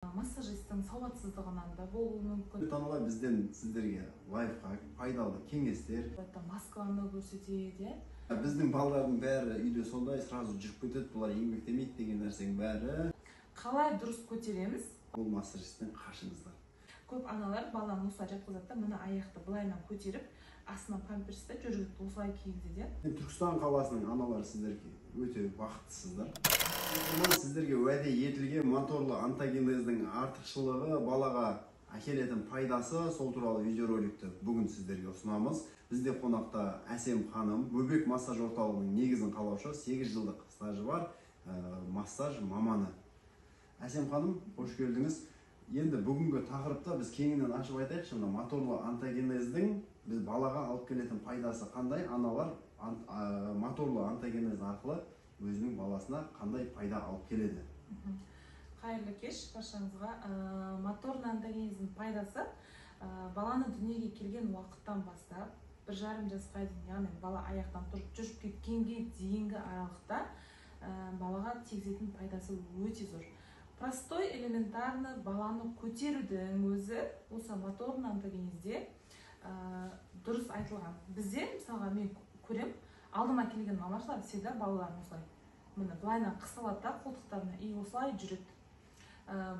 Массажисттің сауатсыздығынан да болуы мүмкін. Таналар бізден сіздерге лайфхак, пайдалы кеңестер. Маскаларды көрсетеді. Біздің балалардың бәрі үйде сондай сразу жүріп кетеді, бұлар еңбектемейді деген нәрсенің бәрі. Қалай дұрыс көтереміз? Бұл массажисттен қашыңыздар. Көп аналар баланы осылай жатқызады да, мына аяқты былайынан көтеріп, астына памперсті жүргізіп осылай кигізеді. Түркістан қаласының аналары сіздерге өте бақыттысыздар. Сіздерге уәде етілген моторлы онтогенездің артықшылығы, балаға әкелетін пайдасы, сол туралы видеороликті бүгін сіздерге ұсынамыз. Бізде қонақта Әсем ханым, Бөбек массаж орталығының негізін қалаушы, 8 жылдық стажы бар массаж маманы. Әсем ханым, қош келдіңіз. Енді бүгінгі тақырыпта біз кеңінен ашып айтайықшы, моторлы онтогенездің біз балаға алып келетін пайдасы қандай, аналар моторлы онтогенез арқылы өзінің баласына қандай пайда алып келеді. Қайырлы кеш, баршаңызға. Моторлы онтогенездің пайдасы баланы дүниеге келген уақыттан бастап 1,5 жасқа дейін, яғни бала аяқтан тұрып жүріп кеткенге дейінгі аралықта балаға тигізетін пайдасы өте зор. Простой, элементарны баланы көтерудің өзі осы моторлы онтогенезде дұрыс айтылған. Бізде, мысалға, мен көрем, алдыма келген мамашылар всегда балаларын осылай міне былайынан қысылады да, қолтықтарына и осылай жүреді.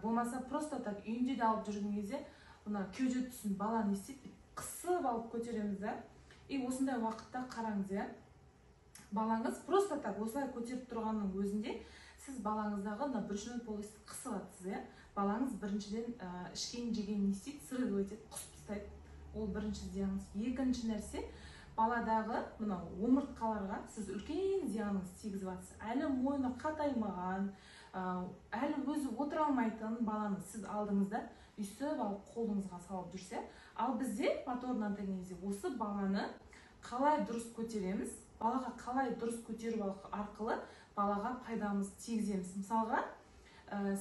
Болмаса просто так үйінде де алып жүрген кезде мына кеуде тұсын бала не істейді, қысып алып көтереміз да. И осындай уақытта қараңыз, балаңыз просто так осылай көтеріп тұрғанның өзінде сіз балаңыздағы брюшной полості қысылатсыз. Балаңыз біріншіден ішкен жеген не істейді, сырғып өтеді, құсып тастайды. Ол бірінші диагноз. Екінші нәрсе, баладағы мына омыртқаларға сіз үлкен диагноз тигізіп жатсыз. Әлі мойны қатаймаған, әлі өзі отыра алмайтын баланы сіз алдыңызда үйсіп алып қолыңызға салып жүрсе, ал бізде моторлы онтогенезде осы баланы қалай дұрыс көтереміз, балаға қалай дұрыс көтеру арқылы балаға пайдамыз тигіземіз. Мысалға,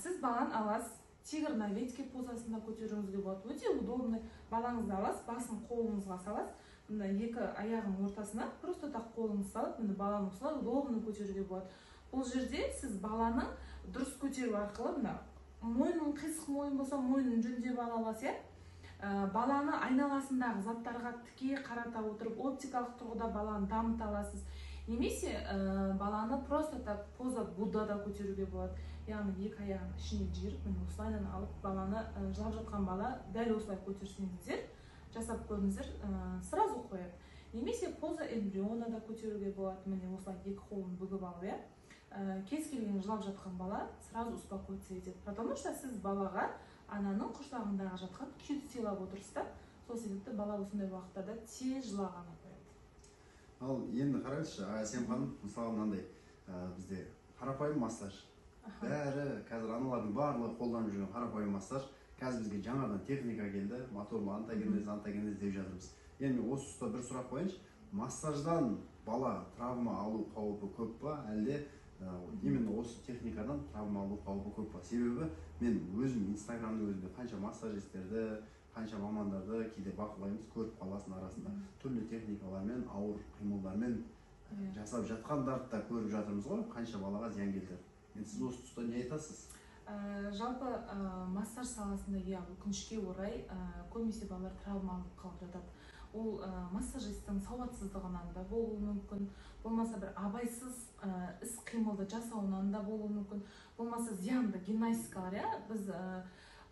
сіз баланы аласыз, тигр на ветке позасында көтеруіңізге болады. Өте удобный. Балаңызды аласыз, басын қолыңызға саласыз, мына екі аяғының ортасына просто так қолыңызды салып, міне баланы осылай удобно көтеруге болады. Бұл жерде сіз баланы дұрыс көтеру арқылы, мына мойнын қисық мойын болса, мойнын жөндеп ала аласыз, баланы айналасындағы заттарға тіке қарата отырып, оптикалық тұрғыда баланы дамыта аласыз. Немесе баланы просто так поза Буддада көтеруге болады. Яғни екі аяғын ішіне жиырып, осылайдан алып, баланы жылап жатқан бала дәл осылай көтерсеңіздер, жасап көріңіздер, сразу қояды. Немесе поза эмбрионада көтеруге болады. Міне осылай екі қолын бүгіп алып, кез келген жылап жатқан бала сразу успокоиться етеді. Потому что сіз балаға ананың құрсағындағы жатқан күйді сыйлап отырсыз. Сол себепті бала осындай уақыттарда тез жылағаны қояды. Ал енді қараңызшы, Әсем ханым, мысалы мынандай бізде қарапайым массаж. Бәрі қазір аналардың барлығы қолданып жүрген қарапайым массаж. Қазір бізге жаңадан техника келді, моторлы онтогенез деп жатырмыз. Енді осы тұста бір сұрақ қойыңызшы, массаждан бала травма алу қаупі көп па, әлде именно осы техникадан травма алу қаупі көп па? Себебі мен өзім инстаграмның өзінде қанша массажистерді, қанша мамандарды кейде бақылаймыз, көріп қаласың арасында түрлі техникалармен, ауыр қимылдармен жасап жатқандарды да көріп жатырмыз ғой, қанша балаға зиян келтіріп. Сіз осы тұста не айтасыз? Жалпы массаж саласында өкінішке орай көбінесе балалар травма алып қалып жатады. Ол массажисттің сауатсыздығынан да болуы мүмкін, болмаса бір абайсыз іс қимылды жасауынан да болуы мүмкін, болмаса зиянды гимнастикалар. Біз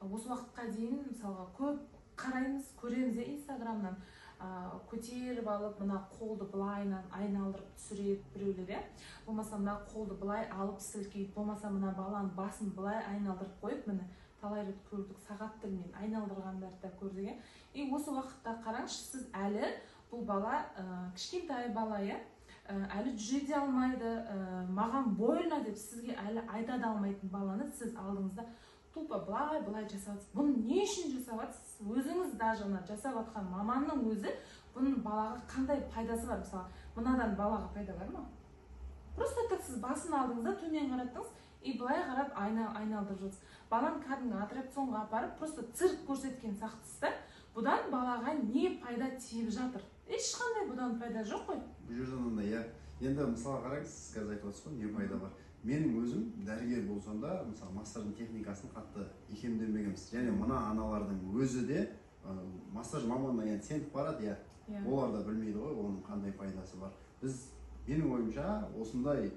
осы уақытқа дейін мысалға көп қараймыз, көреміз инстаграмнан көтеріп алып, мына қолды былайынан айналдырып түсіреді біреулер, болмаса мына қолды былай алып сілкейді, болмаса мына баланың басын былай айналдырып қойып, міне талай рет көрдік, сағат тілмен айналдырғандарды да көрдік. И осы уақытта қараңызшы, сіз әлі бұл бала кішкентай бала, әлі жүре де алмайды, маған больно деп сізге әлі айта да алмайтын баланы сіз алдыңызда тупо былай жасаватсыз. Бұны не үшін жасаватсыз? Өзіңіз даже жасап жатқан маманның өзі бұның балаға қандай пайдасы бар? Мысалы, мынадан балаға пайда бар ма? Просто так сіз басын алдыңызда төмен қараттыңыз, и былай қарап айналдырып жатсыз. Баланы кәдімгі аттракционға апарып, просто цирк көрсеткен сақтысызда, бұдан балаға не пайда тиіп жатыр? Ешқандай бұдан пайда жоқ қой. Бұл жерден енді мысалы қараңыз, сіз қазір айтып отырсыз ғой, не пайда бар. менің өзім дәрігер болсам да мысалы массаждың техникасын қатты икемденбегенбіз. Және мына аналардың өзі де массаж маманына енді сеніп барады, олар да білмейді ғой оның қандай пайдасы бар. Менің ойымша осындай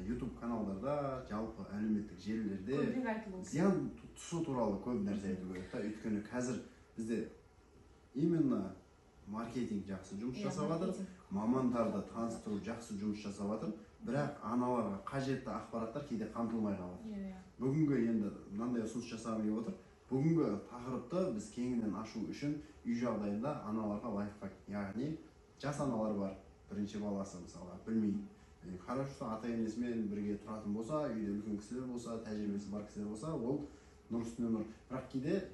YouTube каналдарда, жалпы әлеуметтік желілерде зиян тұсы туралы көп нәрсе айту керек та. Өйткені қазір бізде именно маркетинг жақсы жұмыс жасап жатыр, мамандарды таныстыру жақсы жұмыс жасап жатыр, бірақ аналарға қажетті ақпараттар кейде қамтылмай қалады. Бүгінгі енді мынандай ұсыныс жасағым келіп отыр. Бүгінгі тақырыпты біз кеңінен ашу үшін үй жағдайында аналарға лайфхак, яғни жас аналар бар, бірінші баласы мысалға білмейді. Хорошо, ата-енесімен бірге тұратын болса, үйде үлкен кісілер болса, тәжірибесі бар кісілер болса, ол нұр үстіне нұр. Бірақ кейде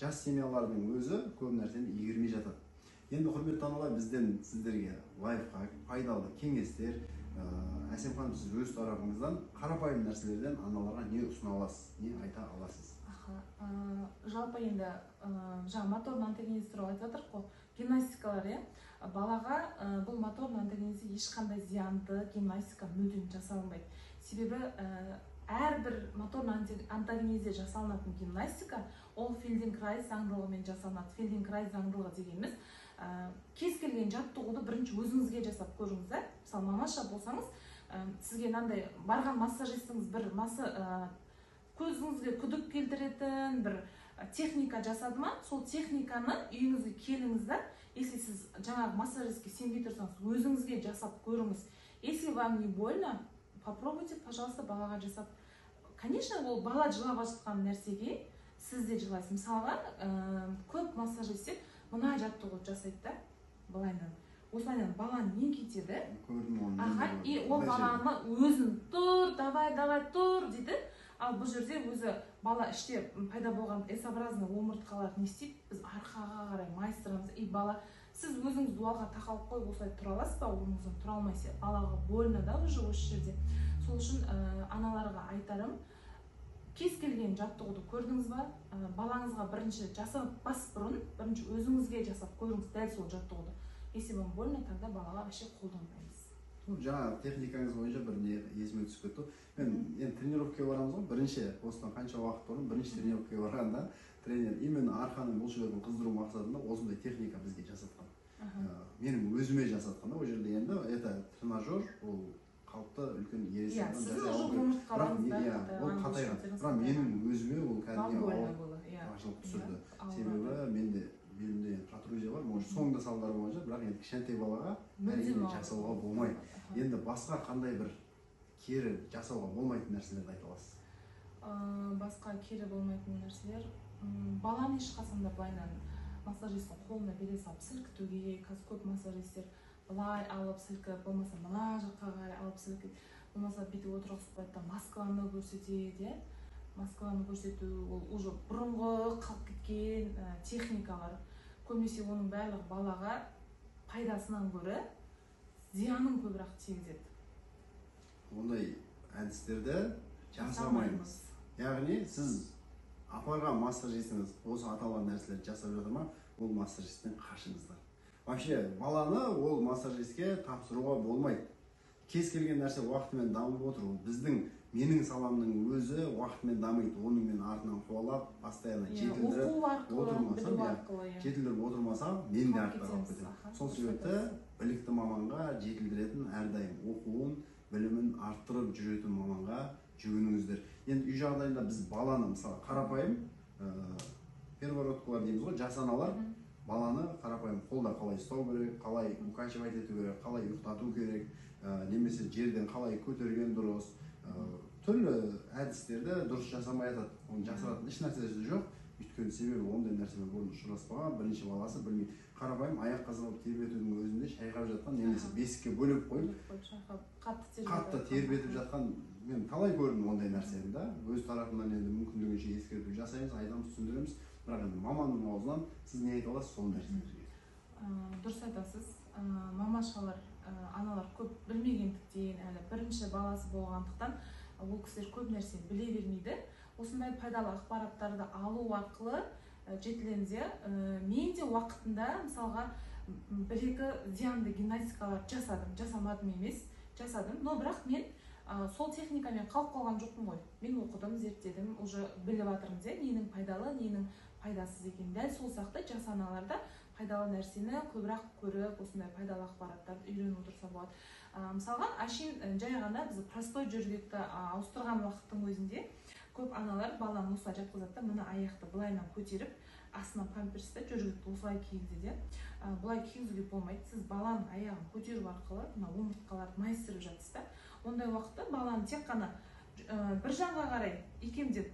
жас семьялардың өзі көп нәрсені игермей жатады. Енді құрметті аналар, бізден сіздерге лайфхак, пайдалы кеңестер, Әсем ханым, сіз өз тарапыңыздан қарапайым нәрселерден аналарға не ұсына аласыз, не айта аласыз? Жалпы енді жаңа моторный антогенез туралы айтып жатырмық қой, гимнастикалар, балаға бұл моторный антогенезде ешқандай зиянды гимнастика мүлдем жасалынбайды. Себебі әрбір моторный антогенезде жасалынатын гимнастика ол Фельденкрайз заңдылығымен жасалынады. Фельденкрайз заңдылығы дегеніміз кез келген жаттығуды бірінші өзіңізге жасап көріңіз. Мысалы, мамаша болсаңыз, сізге мынандай барған массажистіңіз бір көзіңізге күдік келтіретін бір техника жасады ма, сол техниканы үйіңізге келіңіз да, если сіз жаңағы массажистке сенбей тұрсаңыз, өзіңізге жасап көріңіз. Если вам не больно, попробуйте, пожалуйста, балаға жасап. Конечно, ол бала жылап жатқан нәрсеге сіз де жылайсыз. Мысалға, көп массажистер мына жаттығуды жасайды да, былайынан. Осылайынан баланы не кетеді? И ол баланы өзін тұр, давай, тұр дейді. Ал бұл жерде өзі бала іште пайда болған S-образный омыртқалар не істейді? Біз арқаға қарай майыстырамыз. И бала, сіз өзіңіз дуалға тақалып қойып осылай тұра аласыз ба? Орныңыздан тұра алмайсыз. Балаға больно да уже осы жерде. Сол үшін аналарға айтарым, кез келген жаттығуды көрдіңіз ба? Балаңызға бірінші жасамас бұрын, бірінші өзіңізге жасап көріңіз дәл сол жаттығуды. Если вам больно, тогда балаға вообще қолданбаймыз. Жаңа техникаңыз бойынша бір не есіме түсіп кетті. Мен енді тренировкаға барамыз ғой, бірінші осыдан қанша уақыт бұрын бірінші тренировкаға барғанда тренер именно арқаның бұлшықетін қыздыру мақсатында осындай техника бізге жасатқан. Менің өзіме жасатқан да, ол жерде енді это тренажер, ол қалыпты үлкен ересек ол қатайған. Бірақ менің өзіме ол кәдімгі ашылып түсірді. Себебі менде белімде протрузия бар, может соңында салдары болған, бірақ енді кішкентай балаға әрине жасауға болмайды. Енді басқа қандай бір кері жасауға болмайтын нәрселерді айта аласыз? Басқа кері болмайтын нәрселер, баланы ешқашанда былайынан массажистің қолына бере салып сілкітуге, қазір көп массажистер былай алып сілкіп, болмаса мына жаққа қарай алып сілкіп, болмаса бүйтіп отырғызып қойды да маскаланы көрсетеді. Маскаланы көрсету, ол уже бұрынғы қалып кеткен техникалар. Көбінесе оның барлығы балаға пайдасынан гөрі зиянын көбірек тигізеді. Ондай әдістерді жасамаймыз. Яғни сіз апарған массажистіңіз осы аталған нәрселерді жасап жатыр ма, ол массажисттен қашыңыздар. Вообще баланы ол массажистке тапсыруға болмайды. Кез келген нәрсе уақытымен дамып отыр. Менің саламның өзі уақытымен дамиды. Оның мен артынан қуалап, постоянно жетілдіріп отырмасам, мен де артқа қалып кетемін. Сол себепті білікті маманға жетілдіретін әрдайым оқуын, білімін арттырып жүретін маманға жүгініңіздер. Енді үй жағдайында біз баланы мысалы қарапайым первородкалар дейміз ғой, жас аналар баланы қарапайым қолда қалай ұстау керек, қалай укачивать ету керек, қалай ұйықтату керек, немесе жерден қалай көтерген дұрыс, түрлі әдістерді дұрыс жасамай жатады. Оны жасыратын еш нәрсесі жоқ. Өйткені себебі ондай нәрсемен бұрын ұшыраспаған, бірінші баласы білмейді. Қарапайым аяқ қазылып тербетудің өзінде шайқап жатқан, немесе бесікке бөліп қойып қатты тербетіп жатқан, мен талай көрдім ондай нәрсені да. Өз тарапынан енді мүмкіндігінше ескерту жасаймыз, айтамыз, түсіндіреміз. Бірақ енді маманның аузынан сіз не айта аласыз сол нәрселерге? Дұрыс айтасыз. Мамашалар, аналар көп білмегендіктен, әлі бірінші баласы болғандықтан ол кісілер көп нәрсе біле бермейді. Осындай пайдалы ақпараттарды алу арқылы жетілеміз. Мен де уақытында мысалға бір-екі зиянды гимнастикалар жасадым, жасамадым емес, жасадым. Но бірақ мен сол техникамен қалып қалған жоқпын ғой. Мен оқыдым, зерттедім, уже біліп жатырмыз, ненің пайдалы, ненің пайдасыз екенін. Дәл сол сияқты жас аналар да пайдалы нәрсені көбірек көріп, осындай пайдалы ақпараттарды үйреніп отырса болады. Мысалға, әшейін жай ғана біз простой жүргекті ауыстырған уақыттың өзінде көп аналар баланы осылай жатқызады да, мына аяқты былайынан көтеріп, астына памперсті жүргекті осылай кигізеді. Бұлай кигізуге болмайды. Сіз баланың аяғын көтеру арқылы мына омыртқаларды майыстырып жатсыз да. Ондай уақытта баланы тек қана бір жанға қарай икемдеп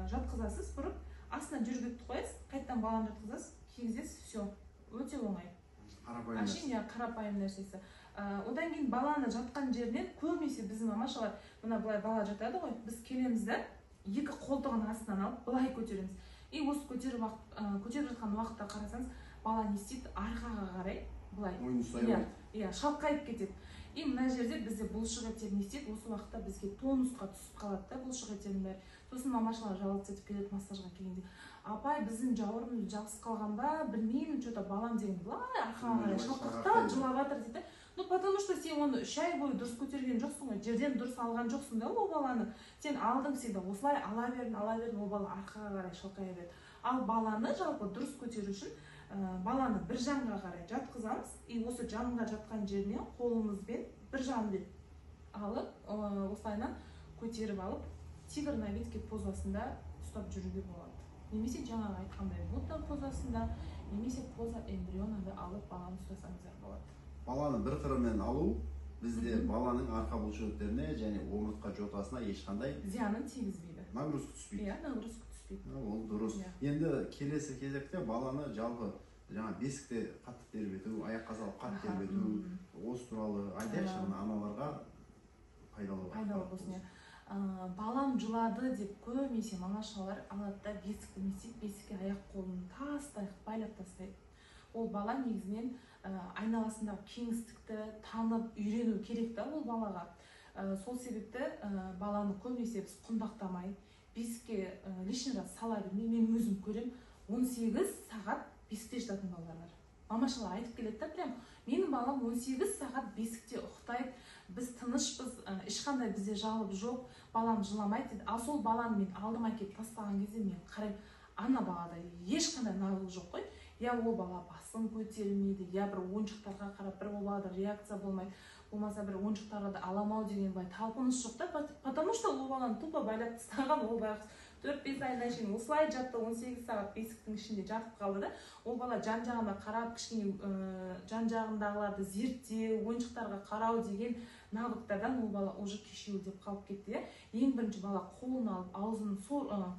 жатқызасыз, бұрып, астына жүргекті қоясыз, қайттан баланы жатқызасыз, кигізесіз, все, өте оңай. Қарапайым нәрсесі. Одан кейін баланы жатқан жерінен көбінесе біздің мамашалар, мына былай бала жатады ғой, біз келеміз да, екі қолтығын астынан алып, былай көтереміз. И осы көтеріп жатқан уақытта қарасаңыз, бала не істейді? Арқаға қарай, былай. Шалқайып кетеді. И мына жерде бізде бұлшық еттері не істейді? Осы уақытта бізге тонусқа түсіп қалады да, бұлшық еттердің бәрі. Сосын мамашалар жалғыз етіп келеді массажға келгенде. Апай, біздің жауырынымыз жабысып қалған ба? Білмеймін, что-то балам деген былай арқаға қарай шалқақтап жылап жатыр дейді. Ну, потому что сен оны 3 ай бойы дұрыс көтерген жоқсың ғой, жерден дұрыс алған жоқсың да ол баланы. Сен алдың всегда, осылай ала бердің, ол бала арқаға қарай шалқая берді. Ал баланы жалпы дұрыс көтеру үшін баланы бір жанға қарай жатқызамыз, и осы жанға жатқан жеріне қолымызбен бір жағын алып, осылайынан көтеріп алып, тигр на ветке позасында ұстап жүруге болады. Немесе жаңағы айтқандай Будда позасында, немесе поза эмбрионады алып баланы ұстасаңыздар болады. Баланы бір қырымен алу бізде баланың арқа бұлшықеттеріне және омыртқа жотасына ешқандай зиянын тигізбейді. Нагрузка түспейді. Нагрузка түспейді. Ол дұрыс. Енді келесі кезекте баланы жалпы жаңа бесікте қатты тербету, аяққа салып қатты тербету, осы туралы айтайықшы, аналарға пайдалы болсын. Балам жылады деп көбінесе мамашалар алады да бесікті не істейді? Бесікке аяқ қолын тастай байлап тастайды. Ол бала негізінен айналасындағы кеңістікті танып үйрену керек та ол балаға. Сол себепті баланы көбінесе біз құндақтамай, бесікке лишний раз сала бермей, мен өзім көрем, 18 сағат бесікте жататын балалар бар. Мамашалар айтып келеді да, прям менің балам 18 сағат бесікте ұйықтайды, біз тынышпыз, ешқандай бізде жалып жоқ, балам жыламайды дейді. Ал сол баланы мен алдыма келіп тастаған кезде мен қараймын, ана балада ешқандай нағыл жоқ қой. Я ол бала басын көтермейді, я бір ойыншықтарға қарап, бір ол балада реакция болмайды, болмаса бір ойыншықтарға да аламау деген былай талпыныс жоқ та, потому что ол баланы тупо байлап тастаған, ол байғұс 4-5 айдан кейін осылай жатты, 18 сағат бесіктің ішінде жатып қалды да, ол бала жан-жағына қарап, кішкене жан-жағындағыларды зерттеу, ойыншықтарға қарау деген навыктардан ол бала уже кешеуілдеп қалып кетті. Ең бірінші бала қолын алып,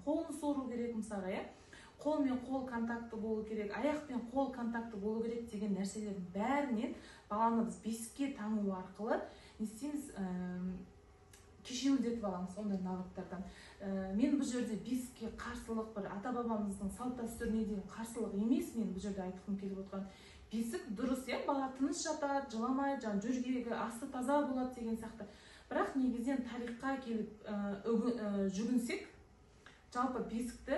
қолын сору керек мысалға, қолмен қол контакты болу керек, аяқпен қол контакты болу керек деген нәрселердің бәрінен баланы біз бесікке таңу арқылы не істейміз, кешеуілдетіп аламыз ондай навыктардан. Мен бұл жерде бесікке қарсылық, бір ата-бабамыздың салт дәстүріне деген қарсылық емес, мен бұл жерде айтқым келіп отырған. Бесік дұрыс, бала тыныш жатады, жыламайды, жүргегі асты таза болады деген сияқты. Бірақ негізден тарихқа келіп жүгінсек, жалпы бесікті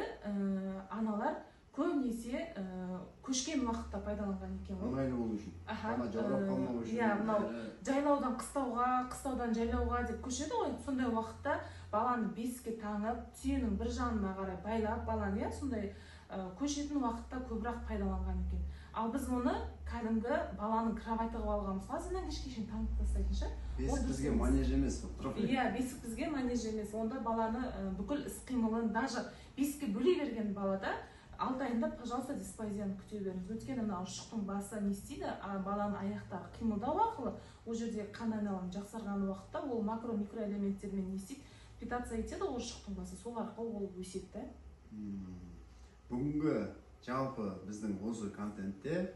аналар көбінесе көшкен уақытта пайдаланған екен ғой. Ыңғайлы болу үшін. Бала жаурап қалмау үшін. Мынау жайлаудан қыстауға, қыстаудан жайлауға деп көшеді ғой. Сондай уақытта баланы бесікке таңып, түйенің бір жанына қарай байлап, баланы сондай көшетін уақытта көбірек пайдаланған екен. Ал біз оны кәдімгі баланың кровати қылып алғанбыз. Азынан кешке шейін таңып тастайтынша. Бесік бізге манеж емес. Бесік бізге манеж емес. Онда баланы бүкіл іс-қимылын, даже бесікке бөле берген балада 6 айында, пожалуйста, дисплазияны күте беріңіз. Өйткені мына ұршықтың басы не істейді? Баланың аяқтары қимылдау арқылы, ол жерде қан айналымы жақсарған уақытта ол макро-микроэлементтермен не істейді? Питация етеді ұршықтың басы, сол арқылы ол өседі. Бүгінгі жалпы біздің осы контентте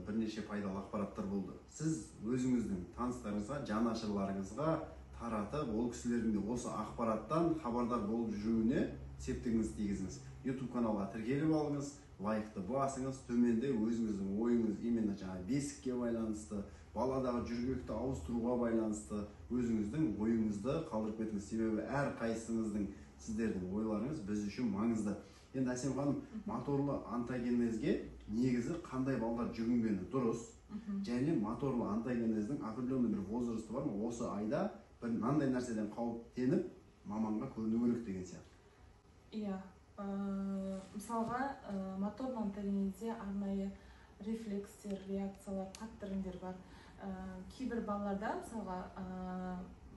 бірнеше пайдалы ақпараттар болды. Сіз өзіңіздің таныстарыңызға, жанашырларыңызға таратып, ол кісілердің де осы ақпараттан хабардар болып жүруіне септігіңіз тигізіңіз. YouTube каналға тіркеліп алыңыз, лайкты басыңыз, төменде өзіңіздің ойыңыз именно жаңа бесікке байланысты, баладағы жүргекті ауыстыруға байланысты өзіңіздің ойыңызды қалдырып кетіңіз. Себебі әр қайсыңыздың сіздердің ойларыңыз біз үшін маңызды. Енді Әсем ханым, моторлы онтогенезге негізі қандай балалар жүгінгені дұрыс, және моторлы онтогенездің определенный бір возрасты бар ма? Осы айда бір мынандай нәрседен қауіптеніп маманға көріну керек деген сияқты. Иә, мысалға моторный антогенезде арнайы рефлекстер, реакциялар, паттерндер бар. Кейбір балаларда мысалға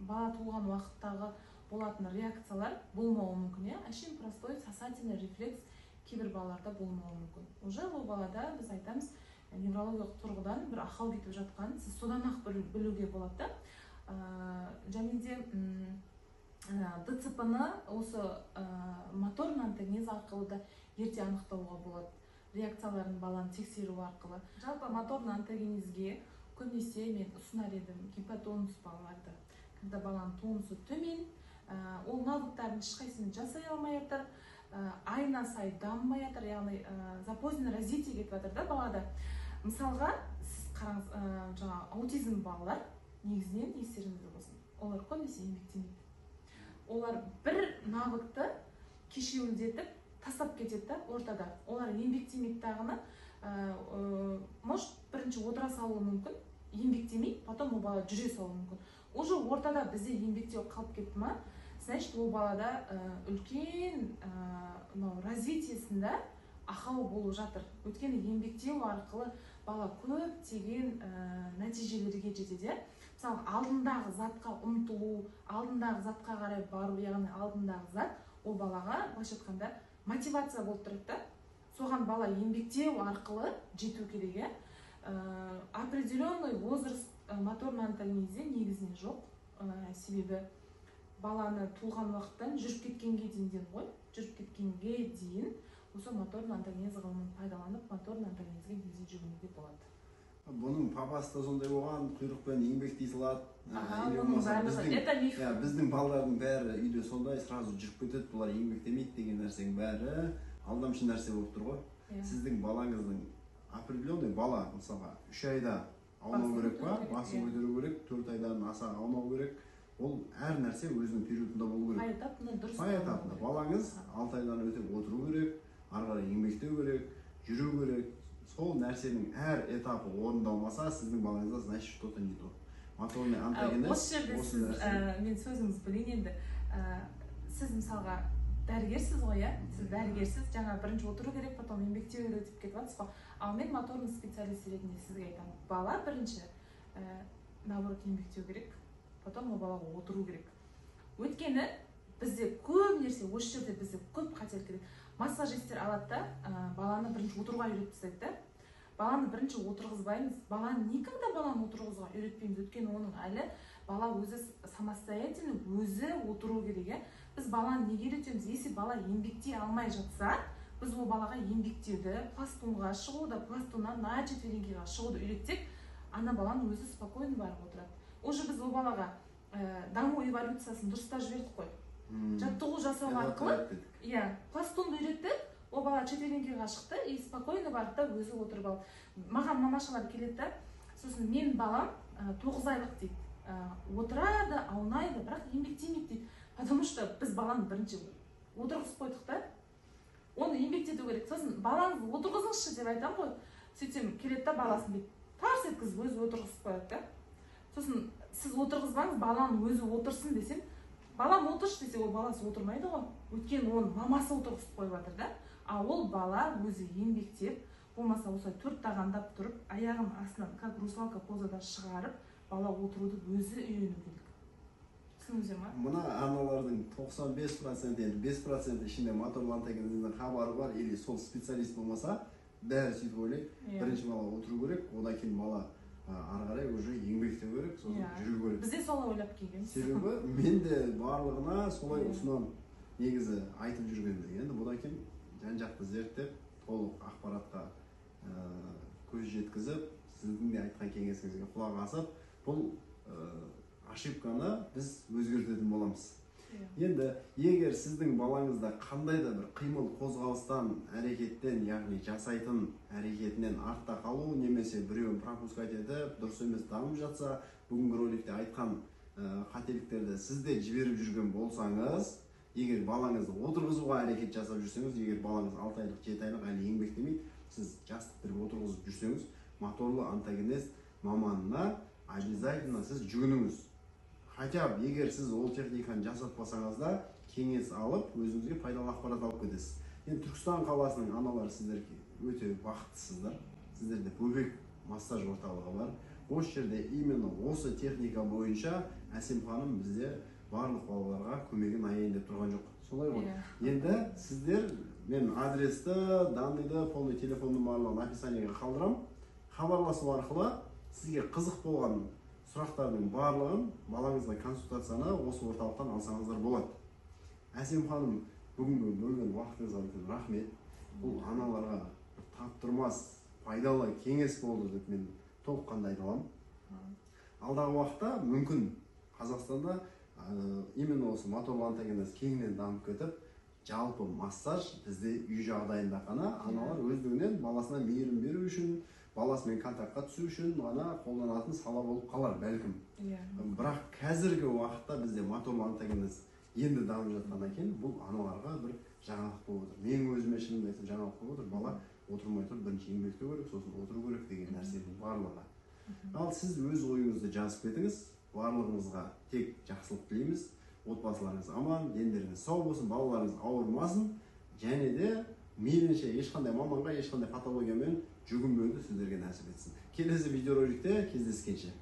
бала туылған уақыттағы болатын реакциялар болмауы мүмкін, әшейін простой сосательный рефлекс кейбір балаларда болмауы мүмкін. Уже ол балада біз айтамыз неврологиялық тұрғыдан бір ақау кетіп жатқан, сіз содан-ақ білуге болады. Және де ДЦП-ны осы моторный антогенез арқылы да ерте анықтауға болады. Реакцияларын баланы тексеру арқылы. Жалпы моторный антогенезге көбінесе мен ұсынар едім гипотонус балаларды. Когда баланың тонусы төмен, ол навыктардың ешқайсысын жасай алмай жатыр, айына сай дамымай жатыр, яғни запоздно развитие кетіп жатыр да балада. Мысалға, сіз қараңыз, аутизм балалар негізінен естеріңізде болсын. Олар көбінесе еңбектемейді. Олар бір навыкты кешеуілдетіп тастап кетеді ортада. Олар еңбектемейді дағыны, может бірінші отыра салуы мүмкін, еңбектемей, потом ол бала жүре салуы мүмкін. Уже ортада бізде еңбектеу қалып кетті ма, значит ол балада үлкен развитиесінде ақау болып жатыр. Өйткені еңбектеу арқылы бала көптеген нәтижелерге жетеді. Мысалы, алдындағы затқа ұмтылу, алдындағы затқа қарай бару, яғни алдындағы зат ол балаға былайша айтқанда мотивация болып тұрады. Соған бала еңбектеу арқылы жету керек. Определенный возраст моторный антогенезде негізінен жоқ. Себебі баланы туылған уақыттан жүріп кеткенге дейін осы моторный антогенез ғылымын пайдаланып, моторный антогенезге негізін жүгінуге болады. Бұның папасы да сондай болған, құйрықпен еңбектей салады. Біздің балалардың бәрі үйде сондай сразу жүріп кетеді, бұлар еңбектемейді деген нәрсенің бәрі алдамшы нәрсе болып тұр ғой. Сіздің балаңыздың определенный бала, мысалға 3 айда аунау керек па, басын көтеру керек, 4 айдан аса аунау керек. Ол әр нәрсе өзінің периодында болу керек. Қай этапында. Балаңыз 6 айдан өтіп отыру керек, ары қарай еңбектеу керек, жүру керек. Сол нәрсенің әр этапы орындалмаса, сіздің балаңызда значит что-то не то. Моторный антогенез. Осы жерде мен сөзіңізді білейін енді. Сіз мысалға дәрігерсіз ғой, сіз дәрігерсіз, жаңа бірінші отыру керек, потом еңбектеу керек деп кетіп жатсыз ғой. Ал мен моторный специалист ретінде сізге айтамын. Бала бірінші наоборот еңбектеу керек, потом ол балаға отыру керек. Өйткені бізде көп нәрсе, осы жерде бізде көп қателік керек. Массажистер алады да, баланы бірінші отыруға үйретіп тастайды. Баланы бірінші отырғызбаймыз. Баланы никогда баланы отырғызуға үйретпейміз. Өйткені оның әлі бала өзі самостоятельно өзі отыру керек. Біз баланы неге үйретеміз? Если бала еңбектей алмай жатса, біз ол балаға еңбектеуді, пластунға шығуды, пластуннан на четверенькиға шығуды үйретсек, ана баланы өзі спокойно барып отырады. Уже біз ол балаға даму эволюциясын дұрыстап жібердік қой. Жаттығу жасау арқылы, пластунды үйреттік, ол бала четверенькиға шықты, и спокойно барып та өзі отырып алды. Маған мамашалар келеді, сосын мен балам 9 айлық дейді. Отырады, аунайды, бірақ еңбектемейді дейді. Потому что біз баланы бірінші отырғызып қойдық та. Оны еңбектету керек. Сосын балаңызды отырғызыңызшы деп айтам ғой. Сөйтсем келеді да баласын дейді. Тарс еткізіп өзі отырғызып қояды да. Сосын сіз отырғызбаңыз, баланы өзі отырсын десем, балам отыршы десе, ол баласы отырмайды ғой. Өйткені оның мамасы отырғызып қойып жатыр да. А ол бала өзі еңбектеп, болмаса осылай 4 тағандап тұрып, аяғын астынан как русалка позада шығарып, бала отыруды өзі үйрену керек. Түсініңіздер ма? Мына аналардың 95% енді 5% ішінде моторлы антогенездің хабары бар, или сол специалист болмаса, бәрі сөйтіп ойлайды. Бірінші бала отыру керек, одан кейін бала ары қарай уже еңбектеу керек, сосын жүру керек. Бізде солай ойлап келгенбіз. Себебі мен де барлығына солай ұсынамын. Негізі айтып жүргенде, енді бұдан кейін жан-жақты зерттеп, толық ақпаратқа көз жеткізіп, сіздің де айтқан кеңесіңізге құлақ асып, бұл ошибканы біз өзгертетін боламыз. Енді егер сіздің балаңызда қандай да бір қимыл қозғалыстан, әрекеттен, яғни жасайтын әрекетінен артта қалу, немесе біреуін пропускать етіп, дұрыс емес дамып жатса, бүгінгі роликте айтқан қателіктерді сізде жіберіп жүрген болсаңыз, егер балаңызды отырғызуға әрекет жасап жүрсеңіз, егер балаңыз 6 айлық, 7 айлық әлі еңбектемейді, сіз жастықтырып отырғызып жүрсеңіз, моторлы антогенез маманына обязательно сіз жүгініңіз. хотя бы егер сіз ол техниканы жасатпасаңыз да кеңес алып өзіңізге пайдалы ақпарат алып кетесіз. Енді Түркістан қаласының аналары сіздер өте бақыттысыздар. Сіздерде бөбек массаж орталығы бар. Осы жерде именно осы техника бойынша Әсем ханым бізде барлық балаларға көмегін аяйын деп тұрған жоқ. Солай ғой. Енді сіздер мен адресті, данныйды, полный телефонның барлығын описаниеге қалдырамын. Хабарласу арқылы сізге қызық болған сұрақтардың барлығын балаңызға консультацияны осы орталықтан алсаңыздар болады. Әсем ханым, бүгінгі бөлген уақытыңызға үлкен рахмет. Бұл аналарға таптырмас пайдалы кеңес болды деп мен толыққанды айта аламын. Алдағы уақытта мүмкін Қазақстанда именно осы моторлы онтогенез кеңінен дамып кетіп, жалпы массаж бізде үй жағдайында ғана аналар өздігінен баласына мейірім беру үшін, баласымен контактқа түсу үшін ғана қолданатын сала болып қалар бәлкім. Бірақ қазіргі уақытта бізде моторлы онтогенез енді дамып жатқаннан кейін бұл аналарға бір жаңалық болып отыр. Мен өзіме шынымды айтсам жаңалық болып отыр. Бала отырмай тұрып бірінші еңбектеу керек, сосын отыру керек деген нәрсенің барлығы. Ал сіз өз ойыңызды жазып кетіңіз. Барлығыңызға тек жақсылық тілейміз. Отбасыларыңыз аман, дендеріңіз сау болсын, балаларыңыз ауырмасын, және де мейлінше ешқандай маманға, ешқандай патологиямен жүгінбеуді сіздерге нәсіп етсін. Келесі видеороликте кездескенше.